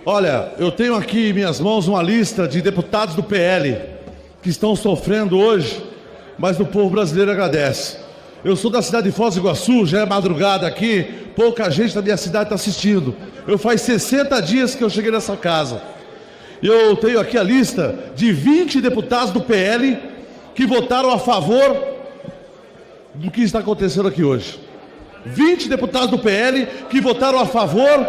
Olha, eu tenho aqui em minhas mãos uma lista de deputados do PL que estão sofrendo hoje, mas o povo brasileiro agradece. Eu sou da cidade de Foz do Iguaçu, já é madrugada aqui, pouca gente da minha cidade está assistindo. Faz 60 dias que eu cheguei nessa casa. Eu tenho aqui a lista de 20 deputados do PL que votaram a favor do que está acontecendo aqui hoje. 20 deputados do PL que votaram a favor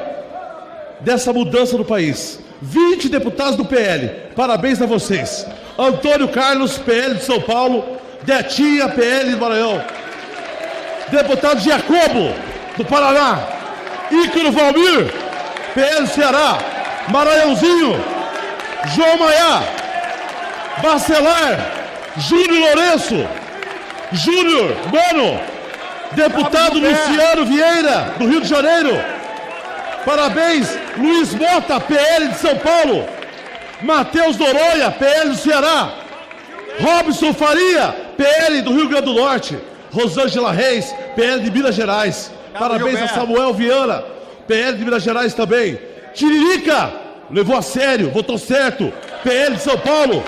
dessa mudança no país. 20 deputados do PL. Parabéns a vocês. Antônio Carlos, PL de São Paulo. Detinha, PL do Maranhão. Deputado Jacobo, do Paraná. Ícaro Valmir, PL do Ceará. Maranhãozinho. João Maiá. Bacelar. Júnior Lourenço. Júnior Mano. Deputado Luciano Vieira, do Rio de Janeiro. Parabéns, Luiz Mota, PL de São Paulo. Matheus Noronha, PL do Ceará. Robson Faria, PL do Rio Grande do Norte. Rosângela Reis, PL de Minas Gerais. Parabéns a Samuel Viana, PL de Minas Gerais também. Tiririca, levou a sério, votou certo, PL de São Paulo.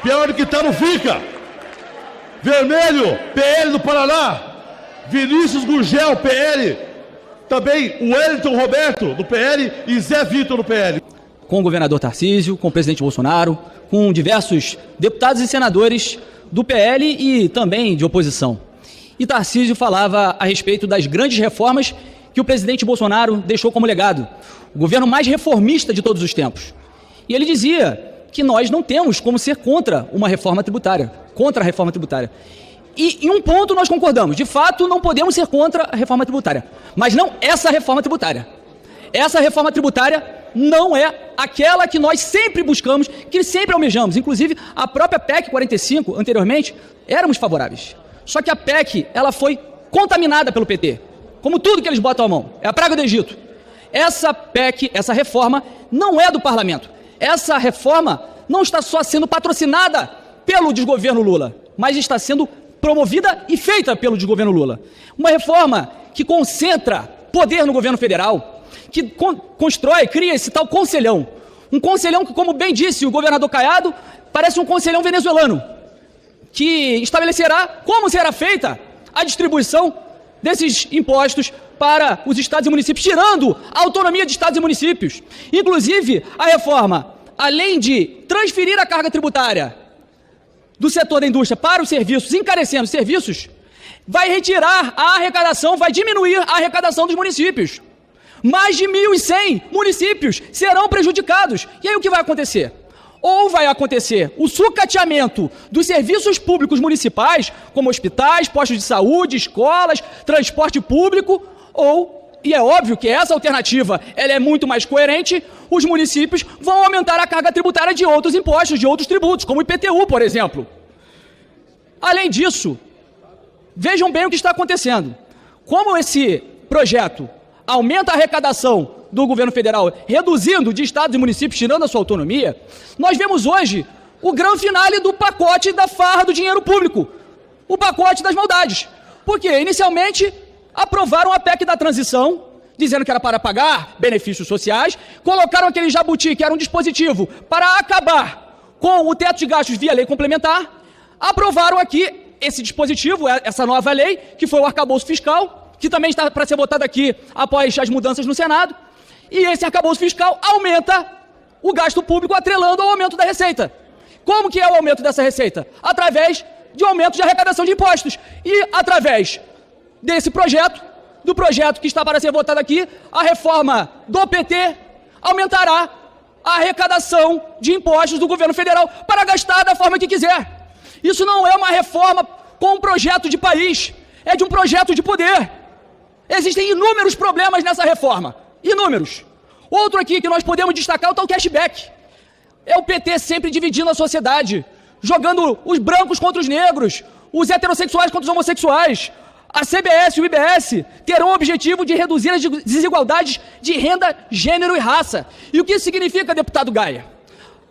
Pior do que tá, não fica. Vermelho, PL do Paraná. Vinícius Gurgel, PL. Também o Wellington Roberto, do PL, e Zé Vitor, do PL. Com o governador Tarcísio, com o presidente Bolsonaro, com diversos deputados e senadores do PL e também de oposição. E Tarcísio falava a respeito das grandes reformas que o presidente Bolsonaro deixou como legado. O governo mais reformista de todos os tempos. E ele dizia que nós não temos como ser contra uma reforma tributária, contra a reforma tributária. E em um ponto nós concordamos, de fato não podemos ser contra a reforma tributária, mas não essa reforma tributária. Essa reforma tributária não é aquela que nós sempre buscamos, que sempre almejamos. Inclusive, a própria PEC 45, anteriormente, éramos favoráveis. Só que a PEC, ela foi contaminada pelo PT, como tudo que eles botam à mão. É a praga do Egito. Essa PEC, essa reforma, não é do parlamento. Essa reforma não está só sendo patrocinada pelo desgoverno Lula, mas está sendo promovida e feita pelo desgoverno Lula. Uma reforma que concentra poder no governo federal, que constrói, cria esse tal conselhão. Um conselhão que, como bem disse o governador Caiado, parece um conselhão venezuelano, que estabelecerá como será feita a distribuição desses impostos para os estados e municípios, tirando a autonomia de estados e municípios. Inclusive, a reforma, além de transferir a carga tributária do setor da indústria para os serviços, encarecendo os serviços, vai retirar a arrecadação, vai diminuir a arrecadação dos municípios. Mais de 1.100 municípios serão prejudicados. E aí o que vai acontecer? Ou vai acontecer o sucateamento dos serviços públicos municipais, como hospitais, postos de saúde, escolas, transporte público, ou, e é óbvio que essa alternativa ela é muito mais coerente, os municípios vão aumentar a carga tributária de outros impostos, de outros tributos, como o IPTU, por exemplo. Além disso, vejam bem o que está acontecendo. Como esse projeto aumenta a arrecadação do governo federal, reduzindo de estados e municípios, tirando a sua autonomia, nós vemos hoje o grande finale do pacote da farra do dinheiro público, o pacote das maldades. Porque, inicialmente, aprovaram a PEC da transição, dizendo que era para pagar benefícios sociais, colocaram aquele jabuti, que era um dispositivo para acabar com o teto de gastos via lei complementar, aprovaram aqui esse dispositivo, essa nova lei, que foi o arcabouço fiscal, que também está para ser votado aqui após as mudanças no Senado, e esse arcabouço fiscal aumenta o gasto público atrelando ao aumento da receita. Como que é o aumento dessa receita? Através de aumento de arrecadação de impostos. E através desse projeto, do projeto que está para ser votado aqui, a reforma do PT aumentará a arrecadação de impostos do governo federal para gastar da forma que quiser. Isso não é uma reforma com um projeto de país, é de um projeto de poder. Existem inúmeros problemas nessa reforma. Inúmeros. Outro aqui que nós podemos destacar é o tal cashback. É o PT sempre dividindo a sociedade, jogando os brancos contra os negros, os heterossexuais contra os homossexuais. A CBS e o IBS terão o objetivo de reduzir as desigualdades de renda, gênero e raça. E o que isso significa, deputado Gaia?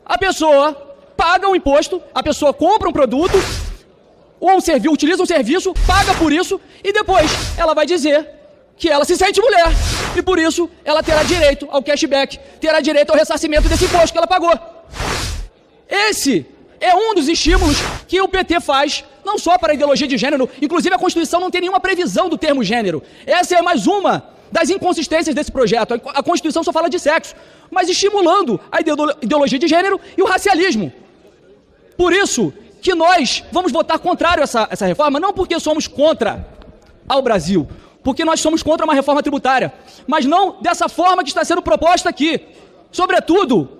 A pessoa paga um imposto, a pessoa compra um produto, ou utiliza um serviço, paga por isso, e depois ela vai dizer que ela se sente mulher. E por isso, ela terá direito ao cashback, terá direito ao ressarcimento desse imposto que ela pagou. Esse é um dos estímulos que o PT faz, não só para a ideologia de gênero, inclusive a Constituição não tem nenhuma previsão do termo gênero. Essa é mais uma das inconsistências desse projeto. A Constituição só fala de sexo, mas estimulando a ideologia de gênero e o racialismo. Por isso que nós vamos votar contrário a essa reforma, não porque somos contra ao Brasil, porque nós somos contra uma reforma tributária, mas não dessa forma que está sendo proposta aqui. Sobretudo,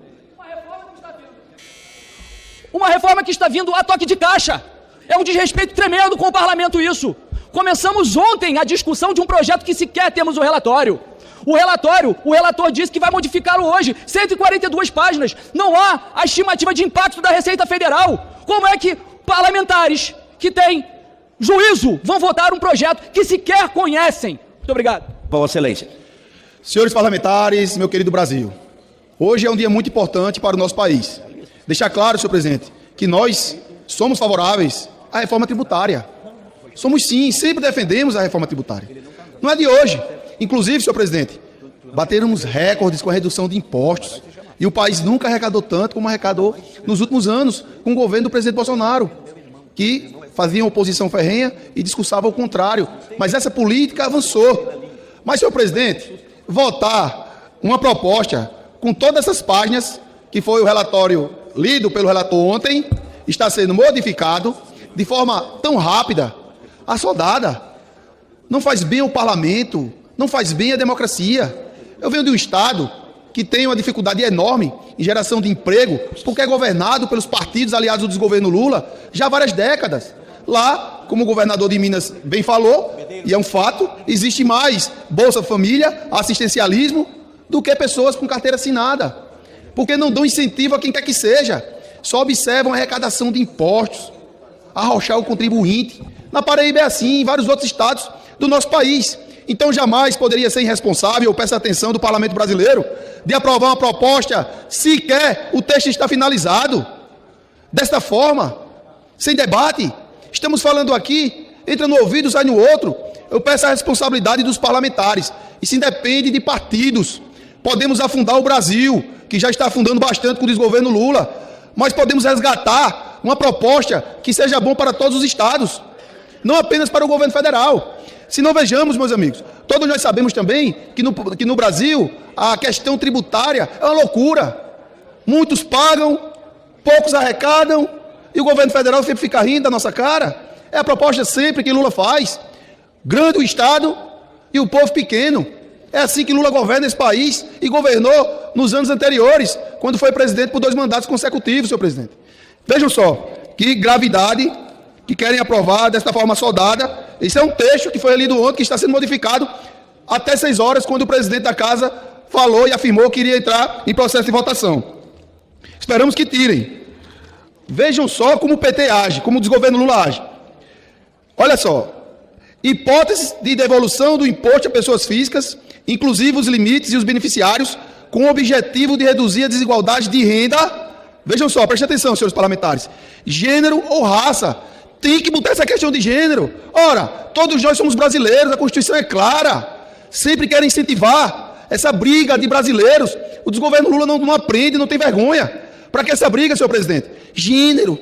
uma reforma que está vindo a toque de caixa. É um desrespeito tremendo com o parlamento isso. Começamos ontem a discussão de um projeto que sequer temos o relatório. O relator disse que vai modificá-lo hoje, 142 páginas. Não há a estimativa de impacto da Receita Federal. Como é que parlamentares que têm juízo vão votar um projeto que sequer conhecem? Muito obrigado. Vossa Excelência. Senhores parlamentares, meu querido Brasil, hoje é um dia muito importante para o nosso país. Deixar claro, senhor presidente, que nós somos favoráveis à reforma tributária. Somos sim, sempre defendemos a reforma tributária. Não é de hoje. Inclusive, senhor presidente, bateremos recordes com a redução de impostos. E o país nunca arrecadou tanto como arrecadou nos últimos anos com o governo do presidente Bolsonaro, que fazia oposição ferrenha e discursava o contrário. Mas essa política avançou. Mas, senhor presidente, votar uma proposta com todas essas páginas, que foi o relatório lido pelo relator ontem, está sendo modificado de forma tão rápida, assodada, não faz bem ao parlamento, não faz bem à democracia. Eu venho de um estado que tem uma dificuldade enorme em geração de emprego, porque é governado pelos partidos aliados do desgoverno Lula já há várias décadas. Lá, como o governador de Minas bem falou, e é um fato, existe mais Bolsa Família, assistencialismo, do que pessoas com carteira assinada. Porque não dão incentivo a quem quer que seja, só observam a arrecadação de impostos, arrochar o contribuinte. Na Paraíba é assim, em vários outros estados do nosso país. Então jamais poderia ser irresponsável, eu peço a atenção do parlamento brasileiro, de aprovar uma proposta, sequer o texto está finalizado, desta forma, sem debate. Estamos falando aqui, entra no ouvido, sai no outro. Eu peço a responsabilidade dos parlamentares. Isso independe de partidos. Podemos afundar o Brasil, que já está afundando bastante com o desgoverno Lula, mas podemos resgatar uma proposta que seja bom para todos os estados, não apenas para o governo federal. Se não vejamos, meus amigos, todos nós sabemos também que no Brasil a questão tributária é uma loucura. Muitos pagam, poucos arrecadam, e o governo federal sempre fica rindo da nossa cara. É a proposta sempre que Lula faz. Grande o Estado e o povo pequeno. É assim que Lula governa esse país e governou nos anos anteriores, quando foi presidente por 2 mandatos consecutivos, senhor presidente. Vejam só, que gravidade que querem aprovar desta forma soldada. Isso é um texto que foi lido ontem, que está sendo modificado até 6 horas, quando o presidente da casa falou e afirmou que iria entrar em processo de votação. Esperamos que tirem. Vejam só como o PT age, como o desgoverno Lula age. Olha só, hipóteses de devolução do imposto a pessoas físicas, inclusive os limites e os beneficiários, com o objetivo de reduzir a desigualdade de renda. Vejam só, prestem atenção, senhores parlamentares. Gênero ou raça. Tem que botar essa questão de gênero. Ora, todos nós somos brasileiros, a Constituição é clara. Sempre querem incentivar essa briga de brasileiros. O desgoverno Lula não aprende, não tem vergonha. Para que essa briga, senhor presidente? Gênero.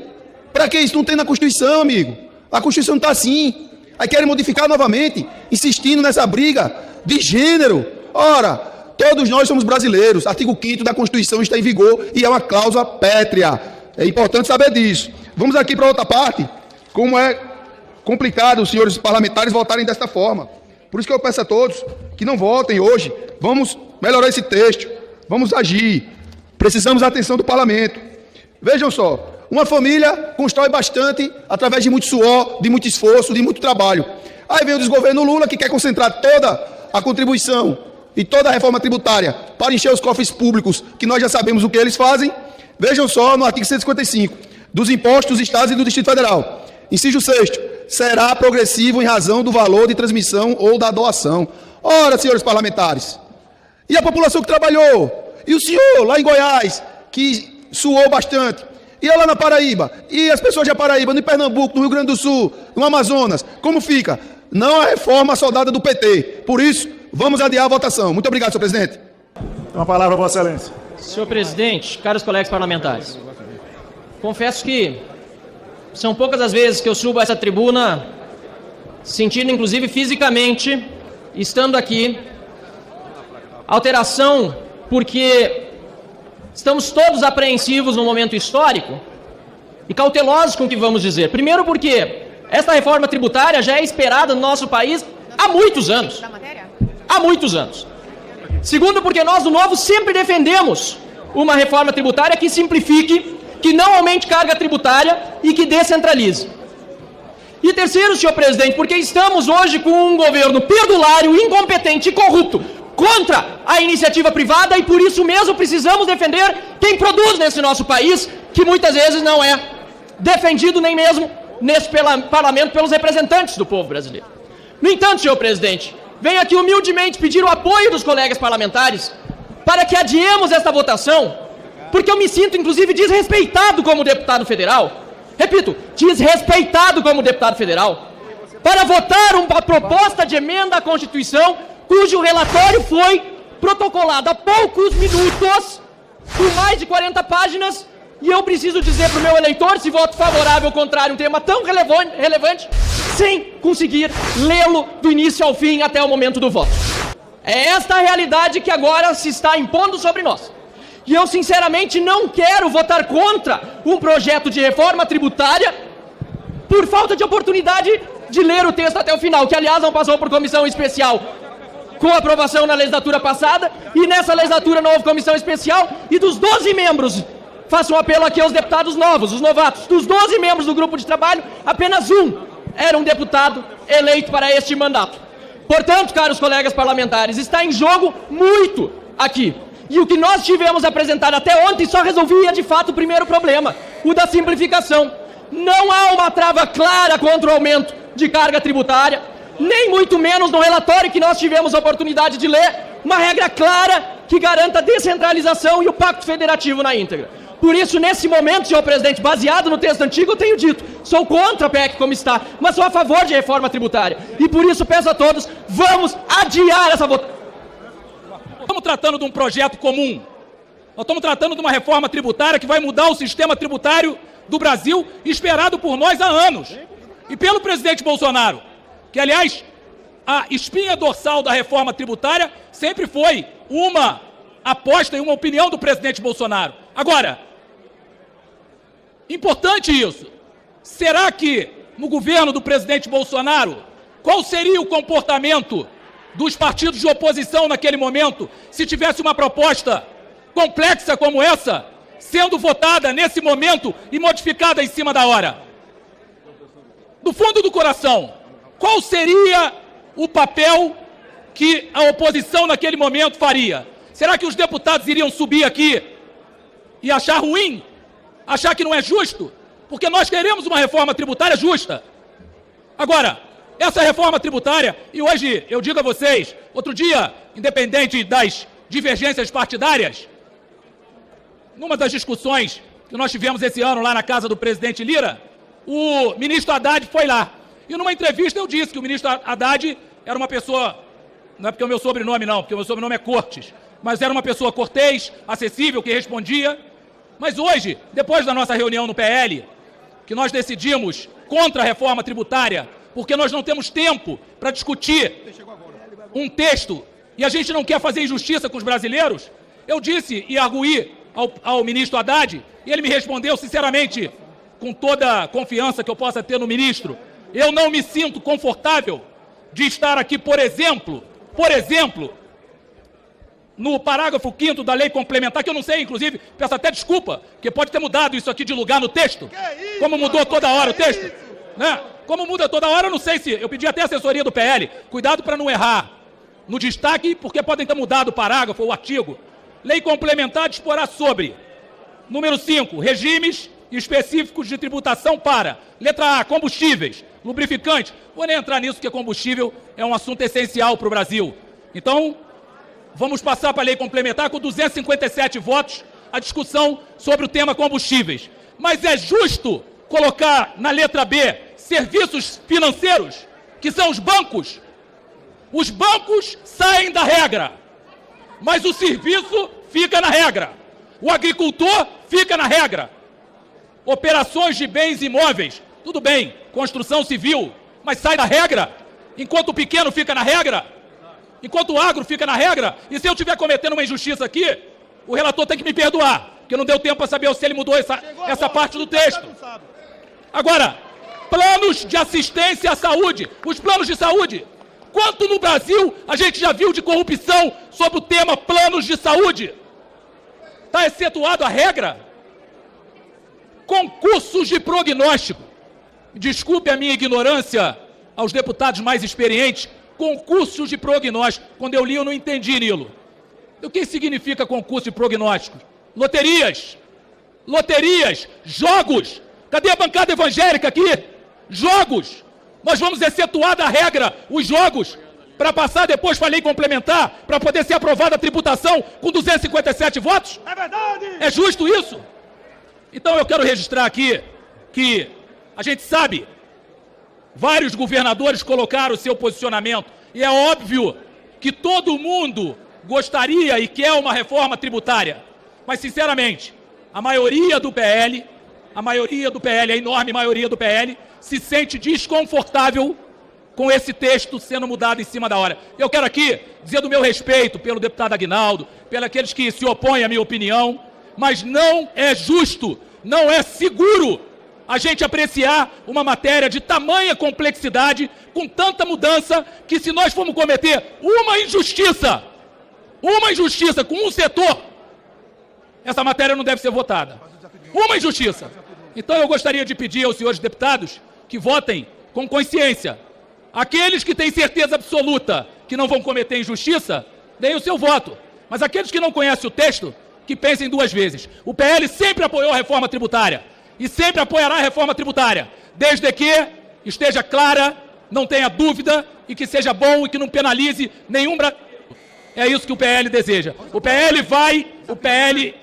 Para que isso? Não tem na Constituição, amigo. A Constituição não está assim. Aí querem modificar novamente, insistindo nessa briga de gênero. Ora, todos nós somos brasileiros. Artigo 5º da Constituição está em vigor e é uma cláusula pétrea. É importante saber disso. Vamos aqui para outra parte. Como é complicado os senhores parlamentares votarem desta forma. Por isso que eu peço a todos que não votem hoje. Vamos melhorar esse texto. Vamos agir. Precisamos da atenção do parlamento. Vejam só. Uma família constrói bastante através de muito suor, de muito esforço, de muito trabalho. Aí vem o desgoverno Lula, que quer concentrar toda a contribuição e toda a reforma tributária para encher os cofres públicos, que nós já sabemos o que eles fazem. Vejam só no artigo 155, dos impostos dos estados e do Distrito Federal. Inciso 6º, será progressivo em razão do valor de transmissão ou da doação. Ora, senhores parlamentares, e a população que trabalhou? E o senhor lá em Goiás, que suou bastante? E eu lá na Paraíba? E as pessoas da Paraíba, no Pernambuco, no Rio Grande do Sul, no Amazonas? Como fica? Não a reforma soldada do PT. Por isso, vamos adiar a votação. Muito obrigado, senhor presidente. Uma palavra, Vossa Excelência. Senhor presidente, caros colegas parlamentares, confesso que são poucas as vezes que eu subo a essa tribuna, sentindo inclusive fisicamente, estando aqui, alteração, porque estamos todos apreensivos no momento histórico e cautelosos com o que vamos dizer. Primeiro porque esta reforma tributária já é esperada no nosso país há muitos anos. Há muitos anos. Segundo porque nós do Novo sempre defendemos uma reforma tributária que simplifique, que não aumente carga tributária e que descentralize. E terceiro, senhor presidente, porque estamos hoje com um governo perdulário, incompetente e corrupto contra a iniciativa privada e por isso mesmo precisamos defender quem produz nesse nosso país, que muitas vezes não é defendido nem mesmo nesse parlamento pelos representantes do povo brasileiro. No entanto, senhor presidente, venho aqui humildemente pedir o apoio dos colegas parlamentares para que adiemos esta votação, porque eu me sinto, inclusive, desrespeitado como deputado federal. Repito, desrespeitado como deputado federal, para votar uma proposta de emenda à Constituição cujo relatório foi protocolado há poucos minutos, com mais de 40 páginas, e eu preciso dizer para o meu eleitor se voto favorável ou contrário um tema tão relevante, sem conseguir lê-lo do início ao fim até o momento do voto. É esta a realidade que agora se está impondo sobre nós. E eu, sinceramente, não quero votar contra um projeto de reforma tributária por falta de oportunidade de ler o texto até o final, que, aliás, não passou por comissão especial com aprovação na legislatura passada, e nessa legislatura não houve comissão especial, e dos 12 membros, faço um apelo aqui aos deputados novos, os novatos, dos 12 membros do grupo de trabalho, apenas um era um deputado eleito para este mandato. Portanto, caros colegas parlamentares, está em jogo muito aqui. E o que nós tivemos apresentado até ontem só resolvia, de fato, o primeiro problema, o da simplificação. Não há uma trava clara contra o aumento de carga tributária, nem muito menos no relatório que nós tivemos a oportunidade de ler, uma regra clara que garanta a descentralização e o pacto federativo na íntegra. Por isso, nesse momento, senhor presidente, baseado no texto antigo, eu tenho dito, sou contra a PEC como está, mas sou a favor de reforma tributária. E por isso peço a todos, vamos adiar essa votação. Estamos tratando de um projeto comum. Nós estamos tratando de uma reforma tributária que vai mudar o sistema tributário do Brasil, esperado por nós há anos. E pelo presidente Bolsonaro, que, aliás, a espinha dorsal da reforma tributária sempre foi uma aposta e uma opinião do presidente Bolsonaro. Agora, importante isso. Será que, no governo do presidente Bolsonaro, qual seria o comportamento dos partidos de oposição naquele momento, se tivesse uma proposta complexa como essa, sendo votada nesse momento e modificada em cima da hora? Do fundo do coração, qual seria o papel que a oposição naquele momento faria? Será que os deputados iriam subir aqui e achar ruim? Achar que não é justo? Porque nós queremos uma reforma tributária justa. Agora, essa reforma tributária, e hoje eu digo a vocês, outro dia, independente das divergências partidárias, numa das discussões que nós tivemos esse ano lá na casa do presidente Lira, o ministro Haddad foi lá. E numa entrevista eu disse que o ministro Haddad era uma pessoa, não é porque é o meu sobrenome não, porque o meu sobrenome é Cortes, mas era uma pessoa cortês, acessível, que respondia. Mas hoje, depois da nossa reunião no PL, que nós decidimos contra a reforma tributária, porque nós não temos tempo para discutir um texto e a gente não quer fazer injustiça com os brasileiros, eu disse e arguí ao ministro Haddad, e ele me respondeu sinceramente, com toda a confiança que eu possa ter no ministro, eu não me sinto confortável de estar aqui, por exemplo, no parágrafo 5º da lei complementar, que eu não sei, inclusive, peço até desculpa, porque pode ter mudado isso aqui de lugar no texto, como mudou toda hora o texto, né? Como muda toda hora, eu não sei se... Eu pedi até a assessoria do PL, cuidado para não errar no destaque, porque podem ter mudado o parágrafo ou o artigo. Lei complementar disporá sobre, número 5, regimes específicos de tributação para, letra A, combustíveis, lubrificantes. Vou nem entrar nisso, porque combustível é um assunto essencial para o Brasil. Então, vamos passar para a lei complementar com 257 votos a discussão sobre o tema combustíveis. Mas é justo colocar na letra B serviços financeiros, que são os bancos? Os bancos saem da regra, mas o serviço fica na regra. O agricultor fica na regra. Operações de bens imóveis, tudo bem, construção civil, mas sai da regra. Enquanto o pequeno fica na regra, enquanto o agro fica na regra. E se eu estiver cometendo uma injustiça aqui, o relator tem que me perdoar, porque não deu tempo para saber se ele mudou essa parte do texto. Agora, planos de assistência à saúde, os planos de saúde. Quanto no Brasil a gente já viu de corrupção sobre o tema planos de saúde? Está excetuado a regra? Concursos de prognóstico. Desculpe a minha ignorância aos deputados mais experientes. Concursos de prognóstico. Quando eu li, eu não entendi, Nilo. O que significa concurso de prognóstico? Loterias. Loterias. Jogos. Cadê a bancada evangélica aqui? Jogos. Nós vamos excetuar da regra os jogos para passar depois para a lei complementar, para poder ser aprovada a tributação com 257 votos? É verdade! É justo isso? Então eu quero registrar aqui que a gente sabe, vários governadores colocaram o seu posicionamento, e é óbvio que todo mundo gostaria e quer uma reforma tributária. Mas, sinceramente, a maioria do PL, a enorme maioria do PL, se sente desconfortável com esse texto sendo mudado em cima da hora. Eu quero aqui dizer do meu respeito pelo deputado Aguinaldo, pelos aqueles que se opõem à minha opinião, mas não é justo, não é seguro a gente apreciar uma matéria de tamanha complexidade, com tanta mudança, que se nós formos cometer uma injustiça com um setor, essa matéria não deve ser votada. Uma injustiça. Então eu gostaria de pedir aos senhores deputados que votem com consciência. Aqueles que têm certeza absoluta que não vão cometer injustiça, deem o seu voto. Mas aqueles que não conhecem o texto, que pensem duas vezes. O PL sempre apoiou a reforma tributária e sempre apoiará a reforma tributária, desde que esteja clara, não tenha dúvida, e que seja bom e que não penalize nenhum brasileiro. É isso que o PL deseja. O PL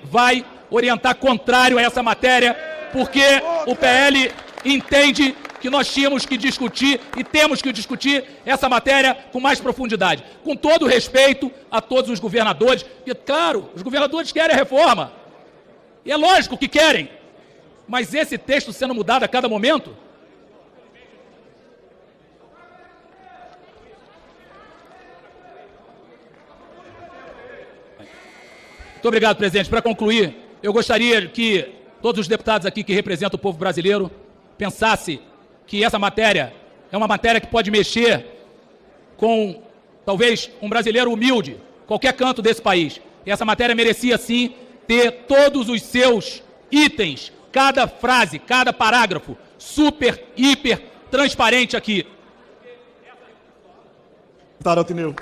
vai orientar contrário a essa matéria, porque o PL entende que nós tínhamos que discutir e temos que discutir essa matéria com mais profundidade. Com todo respeito a todos os governadores, e claro, os governadores querem a reforma. E é lógico que querem. Mas esse texto sendo mudado a cada momento... Muito obrigado, presidente. Para concluir, eu gostaria que todos os deputados aqui que representam o povo brasileiro pensassem que essa matéria é uma matéria que pode mexer com, talvez, um brasileiro humilde, qualquer canto desse país. E essa matéria merecia, sim, ter todos os seus itens, cada frase, cada parágrafo, super, hiper, transparente aqui. Deputado Altineu.